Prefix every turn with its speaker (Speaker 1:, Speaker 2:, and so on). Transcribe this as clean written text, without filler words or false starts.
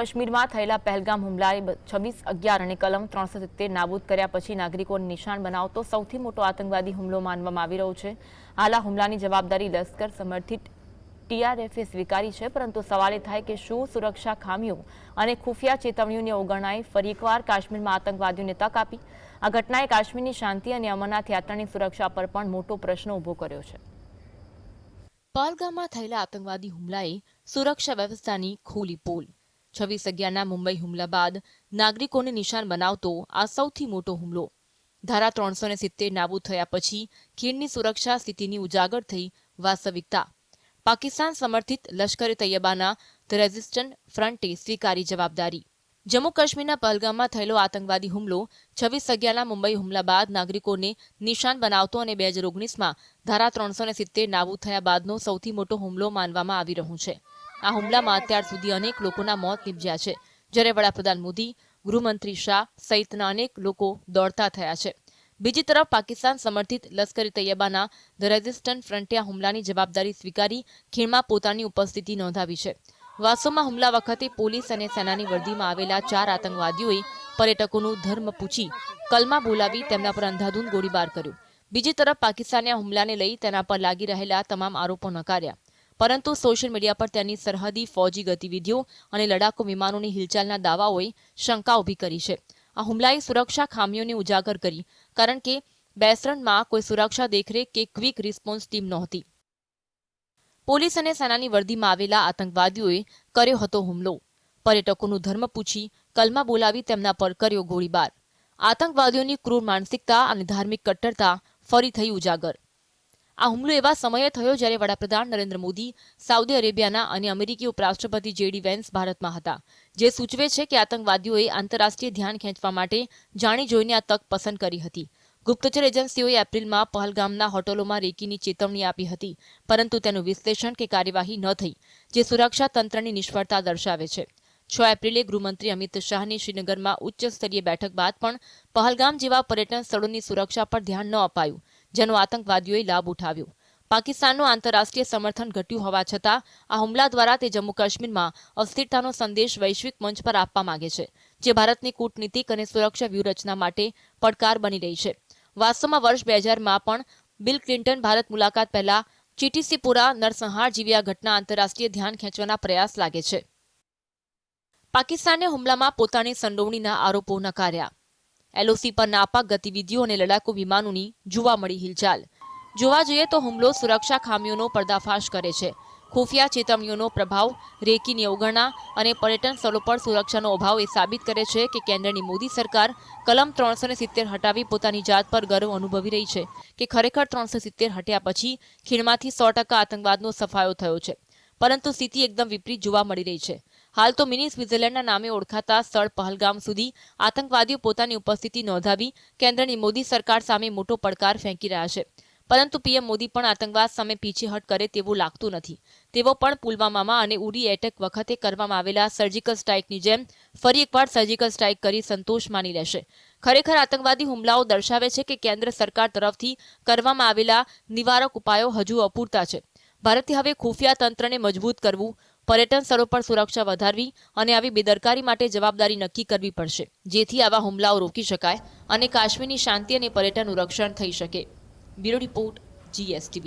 Speaker 1: કાશ્મીરમાં થયેલા પહેલગામ હુમલાએ 26/11 અને કલમ 370 નાબૂદ કર્યા પછી નાગરિકોને નિશાન બનાવતો સૌથી મોટો આતંકવાદી હુમલો માનવામાં આવી રહ્યો છે। હાલ આ હુમલાની જવાબદારી લશ્કર સમર્થિત ટીઆરએફએ સ્વીકારી છે, પરંતુ સવાલ એ થાય કે શું સુરક્ષા ખામીઓ અને ખુફિયા ચેતવણીઓની અવગણનાએ ફરી એકવાર કાશ્મીરમાં આતંકવાદીઓને તક આપી? આ ઘટનાએ કાશ્મીરની શાંતિ અને અમરનાથ યાત્રાની સુરક્ષા પર પણ મોટો પ્રશ્ન ઊભો કર્યો છે।
Speaker 2: પહેલગામમાં થયેલા આતંકવાદી હુમલાએ સુરક્ષા વ્યવસ્થાની ખોલી પોલ। 26/11ના મુંબઈ હુમલા બાદ નાગરિકોને નિશાન બનાવતો આ સૌથી મોટો હુમલો। ધારા 370 નાબૂદ થયા પછી ખીણની સુરક્ષા સ્થિતિની ઉજાગર થઈ વાસ્તવિકતા। પાકિસ્તાન સમર્થિત લશ્કરે તૈયબાના ધ રેઝિસ્ટન્ટ ફ્રન્ટે સ્વીકારી જવાબદારી। જમ્મુ કાશ્મીરના પહેલગામમાં થયેલો આતંકવાદી હુમલો 26/11ના મુંબઈ હુમલા બાદ નાગરિકોને નિશાન બનાવતો અને 2019માં ધારા 370 નાબૂદ થયા બાદનો સૌથી મોટો હુમલો માનવામાં આવી રહ્યું છે। આ હુમલામાં અત્યાર સુધી અનેક લોકોના મોત નીપજ્યા છે, જ્યારે વડાપ્રધાન મોદી, ગૃહમંત્રી શાહ સહિતના અનેક લોકો દોડતા થયા છે। બીજી તરફ પાકિસ્તાન સમર્થિત લશ્કરે તૈયબાના ધ રેઝિસ્ટન્ટ ફ્રન્ટે આ હુમલાની જવાબદારી સ્વીકારી ખીણમાં પોતાની ઉપસ્થિતિ નોંધાવી છે। વાસ્તવમાં હુમલા વખતે પોલીસ અને સેનાની વર્દીમાં આવેલા 4 આતંકવાદીઓએ પર્યટકોનું ધર્મ પૂછી કલમા બોલાવી તેમના પર અંધાધૂંધ ગોળીબાર કર્યો। બીજી તરફ પાકિસ્તાને આ હુમલાને લઈ તેના પર લાગી રહેલા તમામ આરોપો નકાર્યા, પરંતુ સોશિયલ મીડિયા પર તેની સરહદી ફૌજી ગતિવિધિઓ અને લડાકુ વિમાનોની હિલચાલના દાવાઓએ શંકા ઊભી કરી છે। આ હુમલાએ સુરક્ષા ખામીઓને ઉજાગર કરી, કારણ કે બેસરણમાં કોઈ સુરક્ષા દેખરેખ કે ક્વિક રિસ્પોન્સ ટીમ નહોતી। પોલીસ અને સેનાની વર્દીમાં આવેલા આતંકવાદીઓએ કર્યો હતો હુમલો। પર્યટકોનું ધર્મ પૂછી કલમા બોલાવી તેમના પર કર્યો ગોળીબાર। આતંકવાદીઓની ક્રૂર માનસિકતા અને ધાર્મિક કટ્ટરતા ફરી થઈ ઉજાગર। આ હુમલો એવા સમયે થયો જ્યારે વડાપ્રધાન નરેન્દ્ર મોદી સાઉદી અરેબિયાના અને અમેરિકી ઉપરાષ્ટ્રપતિ JD વેન્સ ભારતમાં હતા, જે સૂચવે છે કે આતંકવાદીઓએ આંતરરાષ્ટ્રીય ધ્યાન ખેંચવા માટે જાણી જોઈને આ તક પસંદ કરી હતી। ગુપ્તચર એજન્સીઓએ એપ્રિલમાં પહલગામના હોટલોમાં રેકીની ચેતવણી આપી હતી, પરંતુ તેનું વિશ્લેષણ કે કાર્યવાહી ન થઈ, જે સુરક્ષા તંત્રની નિષ્ફળતા દર્શાવે છે। 6 એપ્રિલે ગૃહમંત્રી અમિત શાહની શ્રીનગરમાં ઉચ્ચ સ્તરીય બેઠક બાદ પણ પહલગામ જેવા પર્યટન સ્થળોની સુરક્ષા પર ધ્યાન ન અપાયું, જેનો આતંકવાદીઓએ લાભ ઉઠાવ્યો। પાકિસ્તાનનું આંતરરાષ્ટ્રીય સમર્થન ઘટ્યું હોવા છતાં આ હુમલા દ્વારા તે જમ્મુ કાશ્મીરમાં અસ્થિરતાનો સંદેશ વૈશ્વિક મંચ પર આપવા માંગે છે, જે ભારતની કૂટનીતિક અને સુરક્ષા વ્યૂહરચના માટે પડકાર બની રહી છે। વાસ્તવમાં વર્ષ 2000માં પણ બિલ ક્લિન્ટન ભારત મુલાકાત પહેલા ચીટીસીપુરા નરસંહાર જેવી આ ઘટના આંતરરાષ્ટ્રીય ધ્યાન ખેંચવાના પ્રયાસ લાગે છે। પાકિસ્તાને હુમલામાં પોતાની સંડોવણીના આરોપો નકાર્યા। LOC પર નાપાક ગતિવિધિઓ અને લડાકુ વિમાનોની જોવા મળી હિલચાલ। જોવા જઈએ તો હુમલો સુરક્ષા ખામીઓનો પર્દાફાશ કરે છે। ખુફિયા ચેતવણીઓનો પ્રભાવ, રેકીની અવગણના અને પર્યટન સ્થળો પર સુરક્ષાનો અભાવ એ સાબિત કરે છે કે કેન્દ્રની મોદી સરકાર કલમ 370 હટાવી પોતાની જાત પર ગર્વ અનુભવી રહી છે કે ખરેખર 370 હટ્યા પછી ખીણમાંથી 100% આતંકવાદનો સફાયો થયો છે, પરંતુ સ્થિતિ એકદમ વિપરીત જોવા મળી રહી છે। હાલ તો મિની સ્વિટ્ઝરલેન્ડના નામે ઓળખાતા સ્થળ પહલગામ સુધી આતંકવાદીઓ પોતાની ઉપસ્થિતિ નોંધાવી કેન્દ્રની મોદી સરકાર સામે મોટો પડકાર ફેંકી રહ્યા છે, પરંતુ PM મોદી પણ આતંકવાદ સામે પીછેહટ કરે તેવું લાગતું નથી। તેઓ પણ પુલવામામાં અને ઉરી એટેક વખતે કરવામાં આવેલા સર્જિકલ સ્ટ્રાઇકની જેમ ફરી એકવાર સર્જિકલ સ્ટ્રાઇક કરી સંતોષ માની લેશે। ખરેખર આતંકવાદી હુમલાઓ દર્શાવે છે કે કેન્દ્ર સરકાર તરફથી કરવામાં આવેલા નિવારક ઉપાયો હજુ અપૂરતા છે। ભારતે હવે ખુફિયા તંત્રને મજબૂત કરવું, પર્યટન સ્થળો પર સુરક્ષા વધારવી અને આવી બેદરકારી માટે જવાબદારી નક્કી કરવી પડશે, જેથી આવા હુમલાઓ રોકી શકાય અને કાશ્મીરની શાંતિ અને પર્યટનનું રક્ષણ થઈ શકે। Bureau report GSTV।